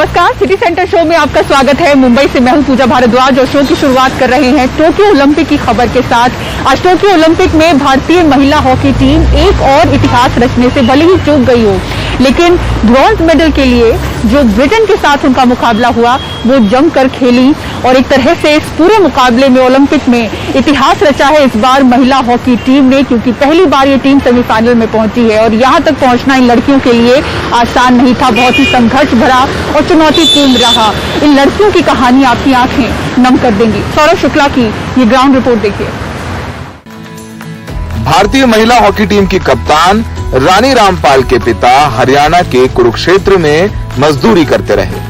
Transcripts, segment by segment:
नमस्कार, city centre show में आपका स्वागत है। मुंबई से मैं हूं पूजा भारद्वाज और शो की शुरुआत कर रहे हैं टोक्यो ओलंपिक की खबर के साथ। आज टोक्यो ओलंपिक में भारतीय महिला हॉकी टीम एक और इतिहास रचने से भले ही चूक गई हो, लेकिन ब्रॉन्ज मेडल के लिए जो ब्रिटेन के साथ उनका मुकाबला हुआ वो जमकर खेली और एक तरह से इस पूरे मुकाबले में ओलंपिक में इतिहास रचा है इस बार महिला हॉकी टीम ने, क्योंकि पहली बार ये टीम सेमीफाइनल में पहुंची है और यहाँ तक पहुंचना इन लड़कियों के लिए आसान नहीं था। बहुत ही संघर्ष भरा और चुनौतीपूर्ण रहा। इन लड़कियों की कहानी आपकी आंखें नम कर देंगी। सौरभ शुक्ला की ये ग्राउंड रिपोर्ट देखिए। भारतीय महिला हॉकी टीम की कप्तान रानी रामपाल के पिता हरियाणा के कुरुक्षेत्र में मजदूरी करते रहे।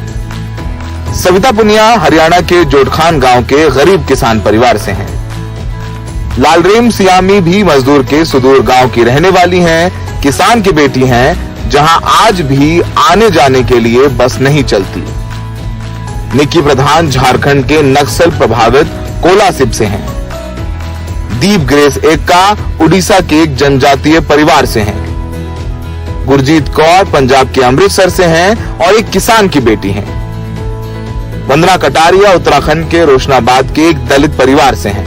सविता पुनिया हरियाणा के जोटखान गांव के गरीब किसान परिवार से हैं। लालरेम सियामी भी मजदूर के सुदूर गांव की रहने वाली हैं, किसान की बेटी हैं, जहां आज भी आने जाने के लिए बस नहीं चलती। निक्की प्रधान झारखंड के नक्सल प्रभावित कोलासिब से हैं। दीप ग्रेस एक्का उड़ीसा के एक जनजातीय परिवार से हैं। गुरजीत कौर पंजाब के अमृतसर से हैं और एक किसान की बेटी हैं। वंदना कटारिया उत्तराखंड के रोशनाबाद के एक दलित परिवार से हैं।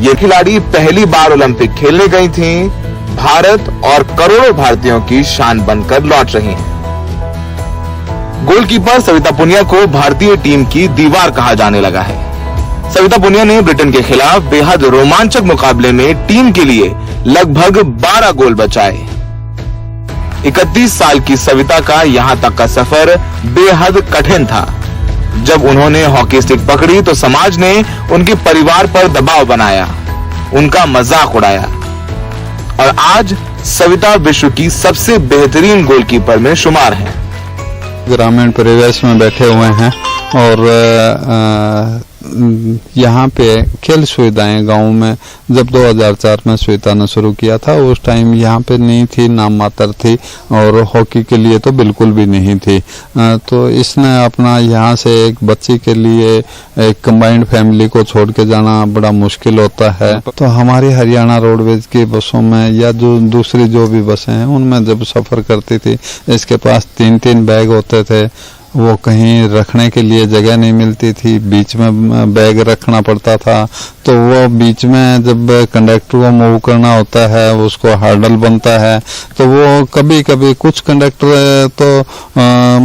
ये खिलाड़ी पहली बार ओलंपिक खेलने गई थीं, भारत और करोड़ों भारतीयों की शान बनकर लौट रही हैं। गोलकीपर सविता पुनिया को भारतीय टीम की दीवार कहा जाने लगा है। सविता पुनिया ने ब्रिटेन के खिलाफ बेहद रोमांचक मुकाबले में टीम के लिए लगभग 12 गोल बचाए। 31 साल की सविता का यहां तक का सफर बेहद कठिन था। जब उन्होंने हॉकी स्टिक पकड़ी तो समाज ने उनके परिवार पर दबाव बनाया, उनका मजाक उड़ाया और आज सविता विश्व की सबसे बेहतरीन गोलकीपर में शुमार हैं। ग्रामीण परिवेश में बैठे हुए हैं और यहाँ पे खेल सुविधाएं गांव में जब 2004 में स्वेता ने शुरू किया था उस टाइम यहाँ पे नहीं थी, नाम मात्र थी और हॉकी के लिए तो बिल्कुल भी नहीं थी। तो इसने अपना यहाँ से एक बच्ची के लिए एक कंबाइंड फैमिली को छोड़ के जाना बड़ा मुश्किल होता है। तो हमारी हरियाणा रोडवेज की बसों में या जो दूसरी जो भी बसें हैं उनमें जब सफर करती थी इसके पास 3-3 बैग होते थे। वो कहीं रखने के लिए जगह नहीं मिलती थी, बीच में बैग रखना पड़ता था। तो वो बीच में जब कंडक्टर को मूव करना होता है उसको हर्डल बनता है। तो वो कभी कभी कुछ कंडक्टर तो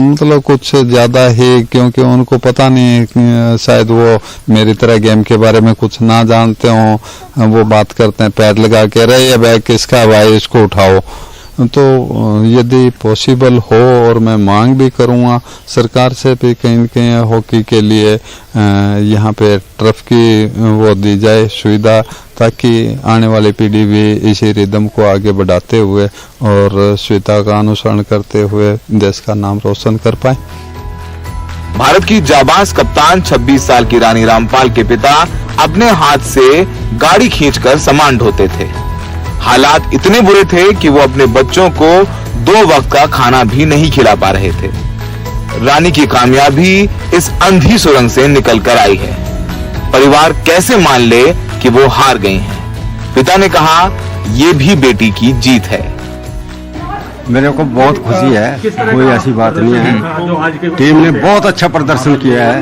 मतलब कुछ ज्यादा ही, क्योंकि उनको पता नहीं, शायद वो मेरी तरह गेम के बारे में कुछ ना जानते हो, वो बात करते हैं पैर लगा के, अरे ये बैग किसका भाई, इसको उठाओ। तो यदि पॉसिबल हो और मैं मांग भी करूँगा सरकार से भी कहीं न कहीं हॉकी के लिए यहाँ पे टर्फ की वो दी जाए सुविधा, ताकि आने वाली पीढ़ी भी इसी रिदम को आगे बढ़ाते हुए और स्वेता का अनुसरण करते हुए देश का नाम रोशन कर पाए। भारत की जाबाज कप्तान 26 साल की रानी रामपाल के पिता अपने हाथ से गाड़ी खींचकर सामान ढोते थे। हालात इतने बुरे थे कि वो अपने बच्चों को 2 वक्त का खाना भी नहीं खिला पा रहे थे। रानी की कामयाबी इस अंधी सुरंग से निकल कर आई है। परिवार कैसे मान ले कि वो हार गई हैं? पिता ने कहा, ये भी बेटी की जीत है। मेरे को बहुत खुशी है, कोई ऐसी बात नहीं है। टीम ने बहुत अच्छा प्रदर्शन किया है,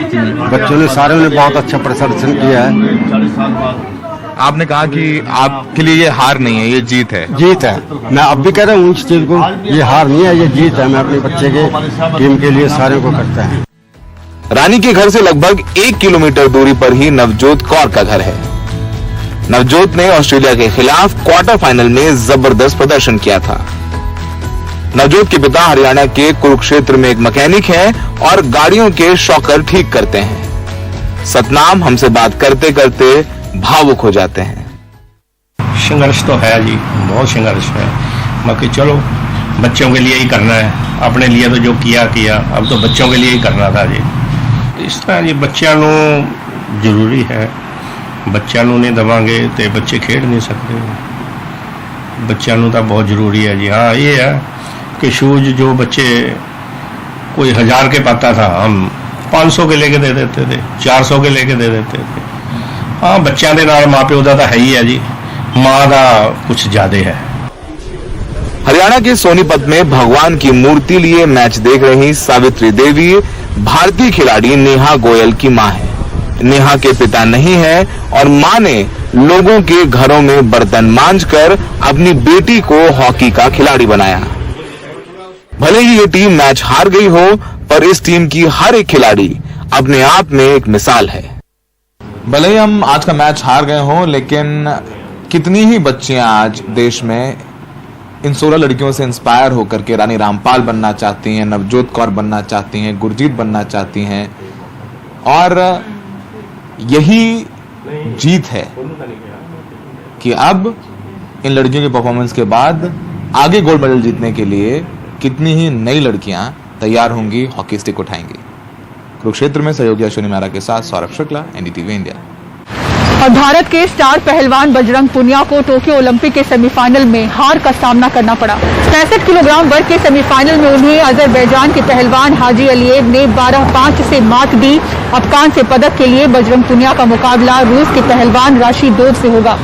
बच्चों ने सारे ने बहुत अच्छा प्रदर्शन किया है। आपने कहा कि आपके लिए ये हार नहीं है, ये जीत है। जीत है, मैं अब भी कह रहा हूँ इस चीज को, ये हार नहीं है, ये जीत है। मैं अपने बच्चे के टीम के लिए सारे को करता है। रानी के घर से लगभग 1 किलोमीटर दूरी पर ही नवजोत कौर का घर है। नवजोत ने ऑस्ट्रेलिया के खिलाफ क्वार्टर फाइनल में जबरदस्त प्रदर्शन किया था। नवजोत के पिता हरियाणा के कुरुक्षेत्र में एक मैकेनिक हैं और गाड़ियों के शॉकर ठीक करते हैं। सतनाम हमसे बात करते करते भावुक हो जाते हैं। संघर्ष तो है जी, बहुत संघर्ष है, बाकी चलो बच्चों के लिए ही करना है। अपने लिए तो जो किया अब तो बच्चों के लिए ही करना था जी। इस तरह जी बच्चों को जरूरी है, बच्चों को नहीं दवांगे तो बच्चे खेल नहीं सकते। बच्चों को तो बहुत जरूरी है जी। हाँ ये है कि शूज जो बच्चे कोई 1000 के पाता था हम 500 के लेके दे देते थे, 400 के लेके दे देते थे। हाँ बच्चों के नाल माँ प्यो का तो है ही है जी, माँ का कुछ ज्यादा है। हरियाणा के सोनीपत में भगवान की मूर्ति लिए मैच देख रही सावित्री देवी भारतीय खिलाड़ी नेहा गोयल की मां है। नेहा के पिता नहीं है और मां ने लोगों के घरों में बर्तन मांजकर अपनी बेटी को हॉकी का खिलाड़ी बनाया। भले ही ये टीम मैच हार गई हो, पर इस टीम की हर एक खिलाड़ी अपने आप में एक मिसाल है। भले ही हम आज का मैच हार गए हों, लेकिन कितनी ही बच्चियां आज देश में इन 16 लड़कियों से इंस्पायर होकर के रानी रामपाल बनना चाहती हैं, नवजोत कौर बनना चाहती हैं, गुरजीत बनना चाहती हैं। और यही जीत है कि अब इन लड़कियों की परफॉर्मेंस के बाद आगे गोल्ड मेडल जीतने के लिए कितनी ही नई लड़कियां तैयार होंगी, हॉकी स्टिक उठाएंगी। कुरुक्षेत्र में सहयोगी अश्विनी मेहरा के साथ सौरभ शुक्ला, एनडीटीवी इंडिया। और भारत के स्टार पहलवान बजरंग पुनिया को टोक्यो ओलंपिक के सेमीफाइनल में हार का सामना करना पड़ा। 65 किलोग्राम वर्ग के सेमीफाइनल में उन्हें अजरबैजान के पहलवान हाजी अलिएव ने 12-5 से मात दी। अब कांस्य पदक के लिए बजरंग पुनिया का मुकाबला रूस के पहलवान राशिदोव से होगा।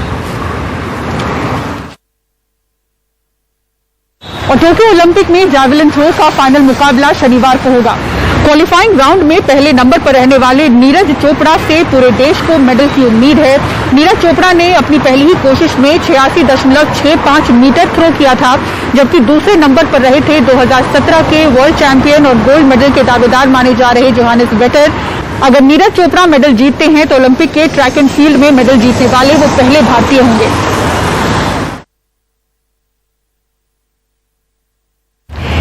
और टोक्यो ओलंपिक में जैवलिन थ्रो का फाइनल मुकाबला शनिवार को होगा। क्वालिफाइंग राउंड में पहले नंबर पर रहने वाले नीरज चोपड़ा से पूरे देश को मेडल की उम्मीद है। नीरज चोपड़ा ने अपनी पहली ही कोशिश में 86.65 मीटर थ्रो किया था, जबकि दूसरे नंबर पर रहे थे 2017 के वर्ल्ड चैंपियन और गोल्ड मेडल के दावेदार माने जा रहे जोहानिस वेटर। अगर नीरज चोपड़ा मेडल जीतते हैं तो ओलंपिक के ट्रैक एंड फील्ड में मेडल जीतने वाले वो पहले भारतीय होंगे।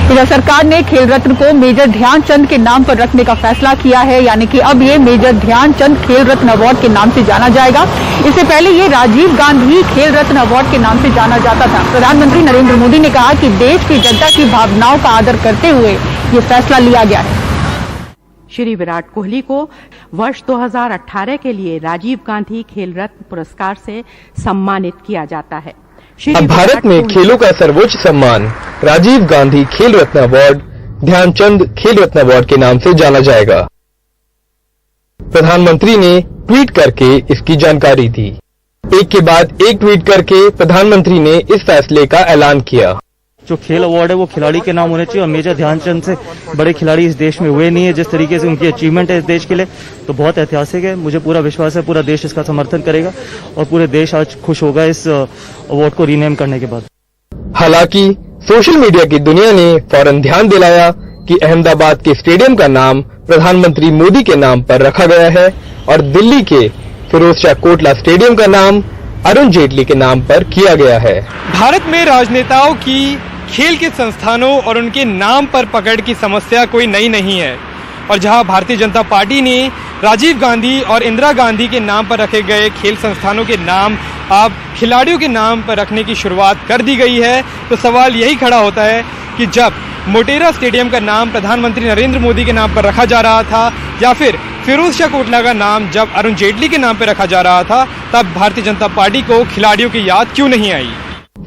इधर सरकार ने खेल रत्न को मेजर ध्यानचंद के नाम पर रखने का फैसला किया है, यानी कि अब ये मेजर ध्यानचंद खेल रत्न अवार्ड के नाम से जाना जाएगा। इससे पहले ये राजीव गांधी खेल रत्न अवार्ड के नाम से जाना जाता था। प्रधानमंत्री नरेंद्र मोदी ने कहा कि देश की जनता की भावनाओं का आदर करते हुए ये फैसला लिया गया है। श्री विराट कोहली को वर्ष 2018 के लिए राजीव गांधी खेल रत्न पुरस्कार से सम्मानित किया जाता है। अब भारत में खेलों का सर्वोच्च सम्मान राजीव गांधी खेल रत्न अवार्ड ध्यानचंद खेल रत्न अवार्ड के नाम से जाना जाएगा। प्रधानमंत्री ने ट्वीट करके इसकी जानकारी दी। एक के बाद एक ट्वीट करके प्रधानमंत्री ने इस फैसले का ऐलान किया। जो खेल अवार्ड है वो खिलाड़ी के नाम होने चाहिए और मेजर ध्यानचंद से बड़े खिलाड़ी इस देश में हुए नहीं है। जिस तरीके से उनकी अचीवमेंट है इस देश के लिए, तो बहुत ऐतिहासिक है। मुझे पूरा विश्वास है पूरा देश इसका समर्थन करेगा और पूरे देश आज खुश होगा इस अवार्ड को रीनेम करने के बाद। हालांकि सोशल मीडिया की दुनिया ने फौरन ध्यान दिलाया कि अहमदाबाद के स्टेडियम का नाम प्रधानमंत्री मोदी के नाम पर रखा गया है और दिल्ली के फिरोजशाह कोटला स्टेडियम का नाम अरुण जेटली के नाम पर किया गया है। भारत में राजनेताओं की खेल के संस्थानों और उनके नाम पर पकड़ की समस्या कोई नई नहीं है। और जहां भारतीय जनता पार्टी ने राजीव गांधी और इंदिरा गांधी के नाम पर रखे गए खेल संस्थानों के नाम अब खिलाड़ियों के नाम पर रखने की शुरुआत कर दी गई है, तो सवाल यही खड़ा होता है कि जब मोटेरा स्टेडियम का नाम प्रधानमंत्री नरेंद्र मोदी के नाम पर रखा जा रहा था या फिर फिरोजशाह कोटला का नाम जब अरुण जेटली के नाम पर रखा जा रहा था, तब भारतीय जनता पार्टी को खिलाड़ियों की याद क्यों नहीं आई?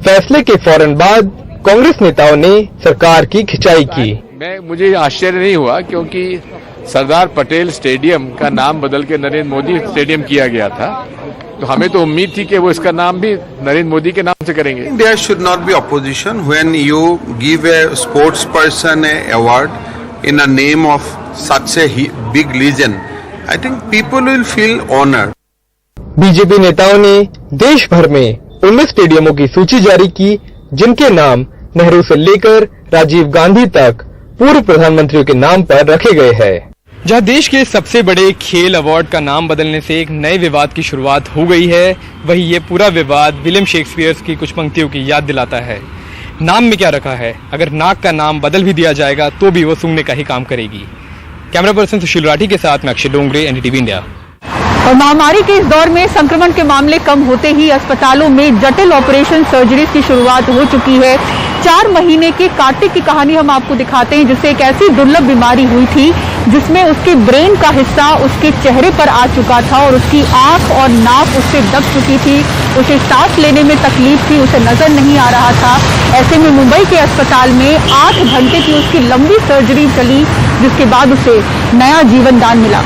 फैसले के फौरन बाद कांग्रेस नेताओं ने सरकार की खिंचाई की। मुझे आश्चर्य नहीं हुआ क्योंकि सरदार पटेल स्टेडियम का नाम बदल के नरेंद्र मोदी स्टेडियम किया गया था, तो हमें तो उम्मीद थी कि वो इसका नाम भी नरेंद्र मोदी के नाम से करेंगे। There should not be opposition when you give a sports person an award in a name of such a big legend. I think people will feel honored. BJP नेताओं ने देश भर में 19 स्टेडियमों की सूची जारी की जिनके नाम नेहरू से लेकर राजीव गांधी तक पूर्व प्रधानमंत्रियों के नाम पर रखे गए हैं। जहां देश के सबसे बड़े खेल अवार्ड का नाम बदलने से एक नए विवाद की शुरुआत हो गई है, वही ये पूरा विवाद विलियम शेक्सपियर की कुछ पंक्तियों की याद दिलाता है। नाम में क्या रखा है, अगर नाक का नाम बदल भी दिया जाएगा तो भी वो सूंघने का ही काम करेगी। कैमरा पर्सन सुशील राठी के साथ मैं अक्षय डोंगरे, एनडीटीवी इंडिया। और महामारी के इस दौर में संक्रमण के मामले कम होते ही अस्पतालों में जटिल ऑपरेशन सर्जरीज की शुरुआत हो चुकी है। 4 महीने के कार्तिक की कहानी हम आपको दिखाते हैं, जिससे एक ऐसी दुर्लभ बीमारी हुई थी जिसमें उसके ब्रेन का हिस्सा उसके चेहरे पर आ चुका था और उसकी आंख और नाक उससे दब चुकी थी। उसे सांस लेने में तकलीफ थी, उसे नजर नहीं आ रहा था। ऐसे में मुंबई के अस्पताल में 8 घंटे की उसकी लंबी सर्जरी चली, जिसके बाद उसे नया जीवन दान मिला।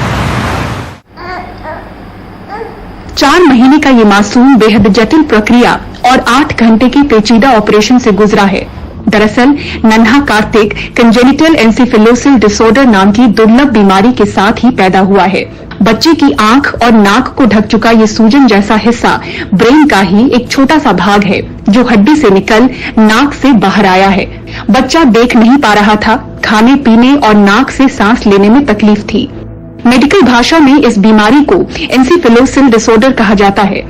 4 महीने का ये मासूम बेहद जटिल प्रक्रिया और 8 घंटे की पेचीदा ऑपरेशन से गुजरा है। दरअसल नन्हा कार्तिक कंजेनिटल एंसेफेलोसिस डिसऑर्डर नाम की दुर्लभ बीमारी के साथ ही पैदा हुआ है। बच्चे की आंख और नाक को ढक चुका ये सूजन जैसा हिस्सा ब्रेन का ही एक छोटा सा भाग है जो हड्डी से निकल नाक से बाहर आया है। बच्चा देख नहीं पा रहा था, खाने पीने और नाक से सांस लेने में तकलीफ थी। मेडिकल भाषा में इस बीमारी को एंसेफेलोसिस डिसऑर्डर कहा जाता है।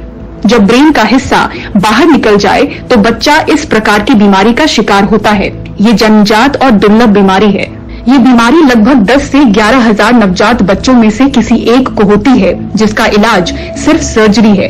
जब ब्रेन का हिस्सा बाहर निकल जाए तो बच्चा इस प्रकार की बीमारी का शिकार होता है। ये जन्मजात और दुर्लभ बीमारी है। ये बीमारी लगभग 10 से 11,000 नवजात बच्चों में से किसी एक को होती है, जिसका इलाज सिर्फ सर्जरी है।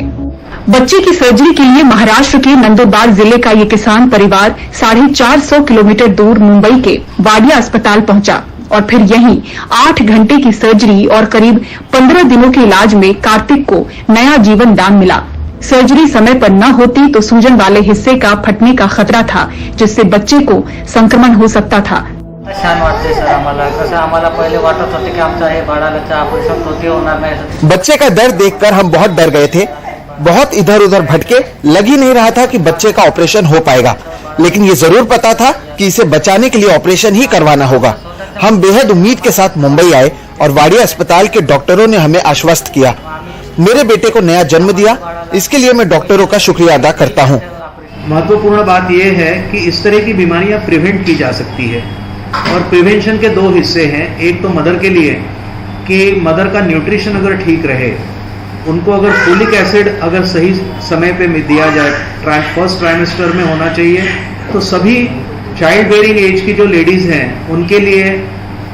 बच्चे की सर्जरी के लिए महाराष्ट्र के नंदुरबार जिले का ये किसान परिवार 450 किलोमीटर दूर मुंबई के वाडिया अस्पताल पहुंचा और फिर यहीं 8 घंटे की सर्जरी और करीब 15 दिनों के इलाज में कार्तिक को नया जीवन दान मिला। सर्जरी समय पर न होती तो सूजन वाले हिस्से का फटने का खतरा था, जिससे बच्चे को संक्रमण हो सकता था। छान वाटते सर आम्हाला, कसं आम्हाला पहिले वाटत होते की आमचं हे बाळाला ऑपरेशन होते होणार नाही। बच्चे का दर्द देखकर हम बहुत डर गए थे, बहुत इधर उधर भटके, लग ही नहीं रहा था कि बच्चे का ऑपरेशन हो पाएगा, लेकिन ये जरूर पता था कि इसे बचाने के लिए ऑपरेशन ही करवाना होगा। हम बेहद उम्मीद के साथ मुंबई आए और वाडिया अस्पताल के डॉक्टरों ने हमें आश्वस्त किया, मेरे बेटे को नया जन्म दिया। इसके लिए मैं डॉक्टरों का शुक्रिया अदा करता हूँ। महत्वपूर्ण बात यह है कि इस तरह की बीमारियां प्रिवेंट की जा सकती है और प्रिवेंशन के 2 हिस्से हैं। एक तो मदर के लिए कि मदर का न्यूट्रिशन अगर ठीक रहे, उनको अगर फोलिक एसिड अगर सही समय पे दिया जाए, फर्स्ट ट्राइमेस्टर में होना चाहिए, तो सभी चाइल्ड बेयरिंग एज की जो लेडीज हैं उनके लिए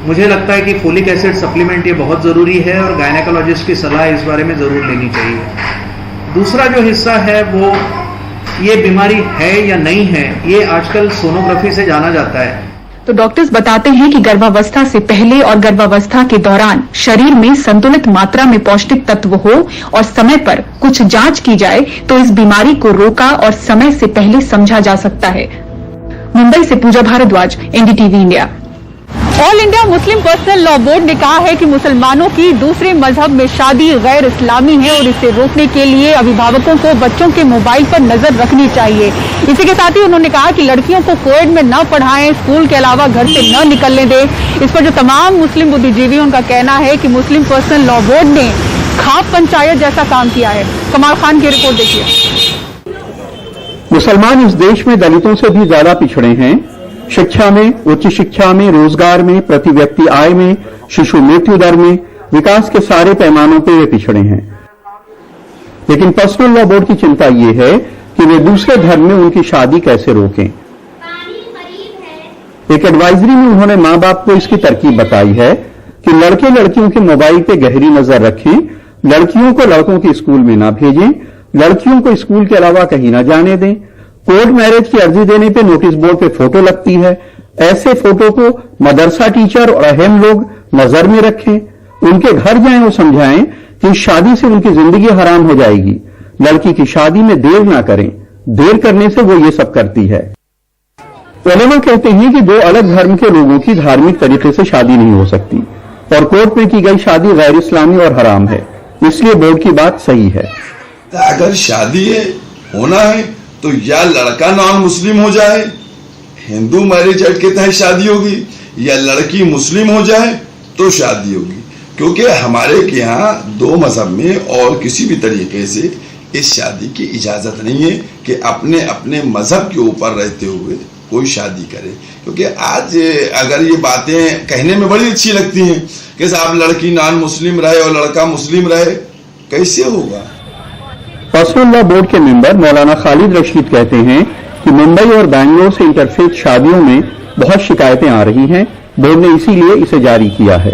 मुझे लगता है कि फोलिक एसिड सप्लीमेंट ये बहुत ज़रूरी है और गायनेकोलॉजिस्ट की सलाह इस बारे में ज़रूर लेनी चाहिए। दूसरा जो हिस्सा है वो ये बीमारी है या नहीं है, ये आजकल सोनोग्राफी से जाना जाता है। तो डॉक्टर्स बताते हैं कि गर्भावस्था से पहले और गर्भावस्था के दौरान शरीर में संतुलित मात्रा में पौष्टिक तत्व हो और समय पर कुछ जांच की जाए तो इस बीमारी को रोका और समय से पहले समझा जा सकता है। मुंबई से Pooja Bhardwaj, NDTV India. All India Muslim personal law board ने कहा है कि मुसलमानों की दूसरे मजहब में शादी गैर इस्लामी है और इसे रोकने के लिए अभिभावकों को बच्चों के मोबाइल पर नजर रखनी चाहिए। इसी के साथ ही उन्होंने कहा कि लड़कियों को कोएड में न पढ़ाएं, स्कूल के अलावा घर से न निकलने दें। इस पर जो तमाम मुस्लिम बुद्धिजीवी उनका कहना है कि मुस्लिम पर्सनल लॉ बोर्ड ने खाप पंचायत जैसा काम किया है। कमाल खान की रिपोर्ट देखिए। मुसलमान इस देश में दलितों से भी ज्यादा पिछड़े हैं। शिक्षा में, उच्च शिक्षा में, रोजगार में, प्रति व्यक्ति आय में, शिशु मृत्यु दर में, विकास के सारे पैमानों पर वे पिछड़े हैं। लेकिन पर्सनल लॉ बोर्ड की चिंता ये है कि वे दूसरे धर्म में उनकी शादी कैसे रोकें। एक एडवाइजरी में उन्होंने मां बाप को इसकी तरकीब बताई है कि लड़के लड़कियों के मोबाइल पे गहरी नजर रखें, लड़कियों को लड़कों के स्कूल में ना भेजें, लड़कियों को स्कूल के अलावा कहीं ना जाने दें। कोर्ट मैरिज की अर्जी देने पे नोटिस बोर्ड पे फोटो लगती है, ऐसे फोटो को मदरसा टीचर और अहम लोग नजर में रखें, उनके घर जाएं और समझाएं कि शादी से उनकी जिंदगी हराम हो जाएगी। लड़की की शादी में देर ना करें, देर करने से वो ये सब करती है। उलमा कहते हैं कि 2 अलग धर्म के लोगों की धार्मिक तरीके से शादी नहीं हो सकती और कोर्ट में की गई शादी गैर इस्लामी और हराम है, इसलिए बोर्ड की बात सही है। अगर शादी होना है तो या लड़का नॉन मुस्लिम हो जाए, हिंदू मैरिज एक्ट के तहत शादी होगी, या लड़की मुस्लिम हो जाए तो शादी होगी, क्योंकि हमारे यहाँ 2 मजहब में और किसी भी तरीके से इस शादी की इजाजत नहीं है कि अपने अपने मजहब के ऊपर रहते हुए कोई शादी करे। क्योंकि आज अगर ये बातें कहने में बड़ी अच्छी लगती हैं कि साहब लड़की नॉन मुस्लिम रहे और लड़का मुस्लिम रहे, कैसे होगा। पर्सनल लॉ बोर्ड के मेंबर मौलाना खालिद रशीद कहते हैं कि मुंबई और बैंगलोर से इंटरफेथ शादियों में बहुत शिकायतें आ रही हैं, बोर्ड ने इसीलिए इसे जारी किया है।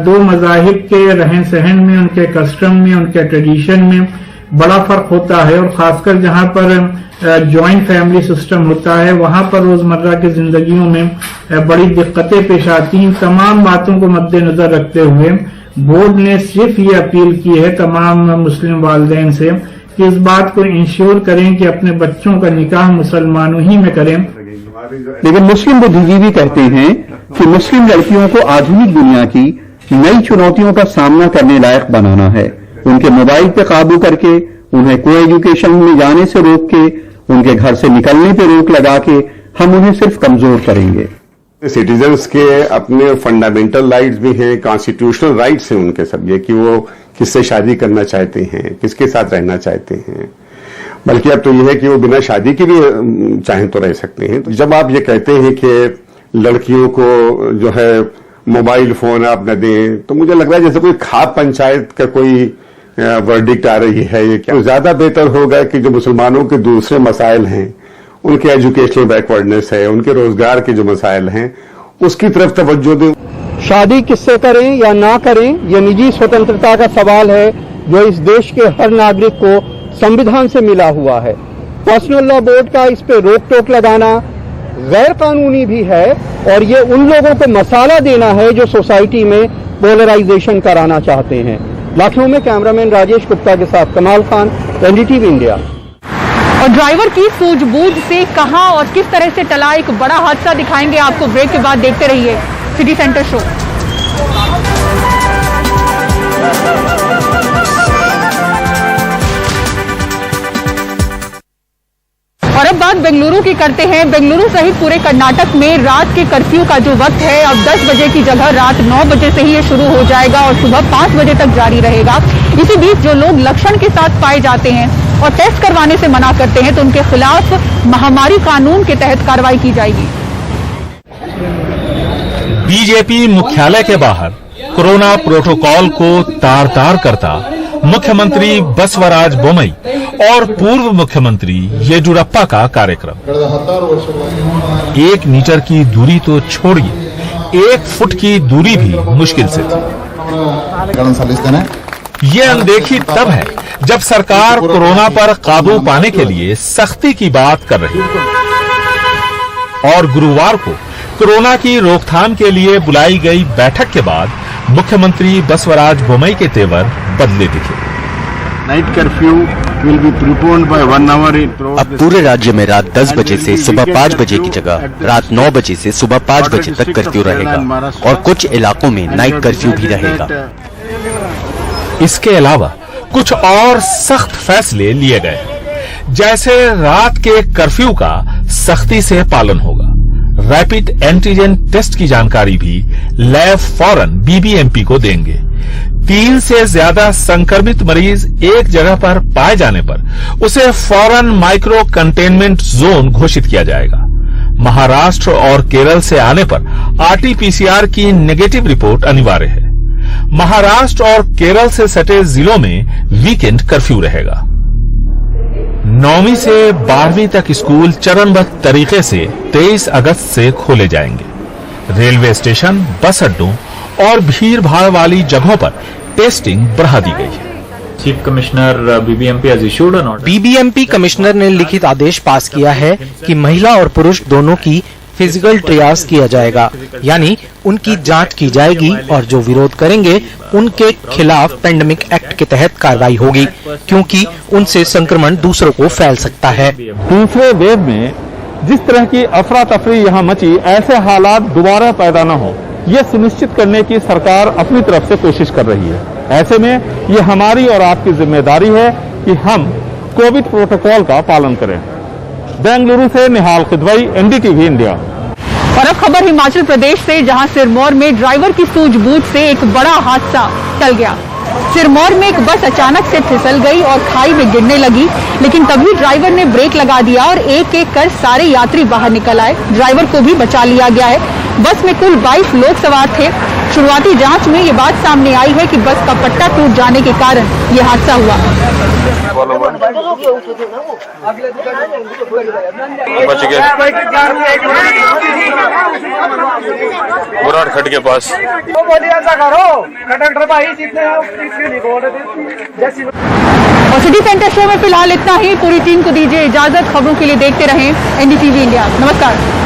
2 मज़ाहिब के रहन सहन में, उनके कस्टम में, उनके ट्रेडिशन में बड़ा फर्क होता है और खासकर जहां पर जॉइंट फैमिली सिस्टम होता है वहां पर रोजमर्रा की जिंदगियों में बड़ी दिक्कतें पेश आती हैं। तमाम बातों को मद्देनजर रखते हुए बोर्ड ने सिर्फ ये अपील की है तमाम मुस्लिम वालिदैन से कि इस बात को इंश्योर करें कि अपने बच्चों का निकाह मुसलमानों ही में करें। लेकिन मुस्लिम बुद्धिजीवी कहते हैं कि मुस्लिम लड़कियों को आधुनिक दुनिया की नई चुनौतियों का सामना करने लायक बनाना है। उनके मोबाइल पे काबू करके, उन्हें को एजुकेशन में जाने से रोक के, उनके घर से निकलने पे रोक लगा के हम उन्हें सिर्फ कमजोर करेंगे। सिटीजन्स के अपने फंडामेंटल राइट्स भी हैं, कॉन्स्टिट्यूशनल राइट्स हैं उनके सब, ये कि वो किससे शादी करना चाहते हैं, किसके साथ रहना चाहते हैं। बल्कि अब तो ये है कि वो बिना शादी के भी चाहें तो रह सकते हैं। तो जब आप ये कहते हैं कि लड़कियों को जो है मोबाइल फोन आप न दें, तो मुझे लग रहा है जैसे कोई खाप पंचायत का कोई वर्डिक्ट आ रही है। ये क्या ज्यादा बेहतर होगा कि जो मुसलमानों के दूसरे मसाइल हैं, उनके एजुकेशनल बैकवर्डनेस है, उनके रोजगार के जो मसाइल हैं, उसकी तरफ तवज्जो दें। शादी किससे करें या ना करें, यह निजी स्वतंत्रता का सवाल है जो इस देश के हर नागरिक को संविधान से मिला हुआ है। पर्सनल लॉ बोर्ड का इस पे रोक टोक लगाना गैर कानूनी भी है और ये उन लोगों को मसाला देना है जो सोसाइटी में पोलराइजेशन कराना चाहते हैं। लखनऊ में कैमरामैन राजेश गुप्ता के साथ कमाल खान, एनडीटीवी इंडिया। और ड्राइवर की सूझबूझ से कहां और किस तरह से टला एक बड़ा हादसा दिखाएंगे आपको ब्रेक के बाद। देखते रहिए सिटी सेंटर शो। और अब बात बेंगलुरु की करते हैं। बेंगलुरु सहित पूरे कर्नाटक में रात के कर्फ्यू का जो वक्त है अब 10 बजे की जगह रात 9 बजे से ही ये शुरू हो जाएगा और सुबह 5 बजे तक जारी रहेगा। इसी बीच जो लोग लक्षण के साथ पाए जाते हैं और टेस्ट करवाने से मना करते हैं तो उनके खिलाफ महामारी कानून के तहत कार्रवाई की जाएगी। बीजेपी मुख्यालय के बाहर कोरोना प्रोटोकॉल को तार तार करता मुख्यमंत्री बसवराज बोमई और पूर्व मुख्यमंत्री येडुरप्पा का कार्यक्रम। 1 मीटर की दूरी तो छोड़िए, 1 फुट की दूरी भी मुश्किल से थी। ये अनदेखी तब है जब सरकार कोरोना पर काबू पाने के लिए सख्ती की बात कर रही है। और गुरुवार को कोरोना की रोकथाम के लिए बुलाई गई बैठक के बाद मुख्यमंत्री बसवराज बोमई के तेवर बदले दिखे। Night curfew will be preponed by 1 hour. अब पूरे राज्य में रात 10 बजे से सुबह 5 बजे की जगह रात 9 बजे से सुबह 5 बजे तक कर्फ्यू रहेगा और कुछ इलाकों में नाइट कर्फ्यू भी रहेगा। इसके अलावा कुछ और सख्त फैसले लिए गए, जैसे रात के कर्फ्यू का सख्ती से पालन होगा। रैपिड एंटीजन टेस्ट की जानकारी भी लैब फौरन बीबीएमपी को देंगे। 3 से ज्यादा संक्रमित मरीज एक जगह पर पाए जाने पर उसे फौरन माइक्रो कंटेनमेंट जोन घोषित किया जाएगा। महाराष्ट्र और केरल से आने पर आरटीपीसीआर की नेगेटिव रिपोर्ट अनिवार्य है। महाराष्ट्र और केरल से सटे जिलों में वीकेंड कर्फ्यू रहेगा। 9वीं से 12वीं तक स्कूल चरणबद्ध तरीके से 23 अगस्त से खोले जाएंगे। रेलवे स्टेशन, बस अड्डों और भीड़ भाड़ वाली जगहों पर टेस्टिंग बढ़ा दी गई है। Chief commissioner BBMP has issued an order। BBMP commissioner ने लिखित आदेश पास किया है कि महिला और पुरुष दोनों की फिजिकल ट्रियाज किया जाएगा, यानी उनकी जांच की जाएगी और जो विरोध करेंगे उनके खिलाफ पेंडेमिक एक्ट के तहत कार्रवाई होगी, क्योंकि उनसे संक्रमण दूसरों को फैल सकता है। दूसरे वेव में जिस तरह की अफरा तफरी यहाँ मची, ऐसे हालात दोबारा पैदा न हो, ये सुनिश्चित करने की सरकार अपनी तरफ से कोशिश कर रही है। ऐसे में ये हमारी और आपकी जिम्मेदारी है कि हम कोविड प्रोटोकॉल का पालन करें। बेंगलुरु से निहाल खिदवई, एनडीटीवी इंडिया। और अब खबर हिमाचल प्रदेश से, जहां सिरमौर में ड्राइवर की सूझबूझ से एक बड़ा हादसा टल गया। सिरमौर में एक बस अचानक से फिसल गई और खाई में गिरने लगी, लेकिन तभी ड्राइवर ने ब्रेक लगा दिया और एक एक कर सारे यात्री बाहर निकल आए। ड्राइवर को भी बचा लिया गया है। बस में कुल 22 लोग सवार थे। शुरुआती जांच में ये बात सामने आई है कि बस का पट्टा टूट जाने के कारण ये हादसा हुआ। बुराड़ खड्ड के पास। और सिटी सेंटर शो में फिलहाल इतना ही। पूरी टीम को दीजिए इजाजत। खबरों के लिए देखते रहें एनडीटीवी इंडिया। नमस्कार।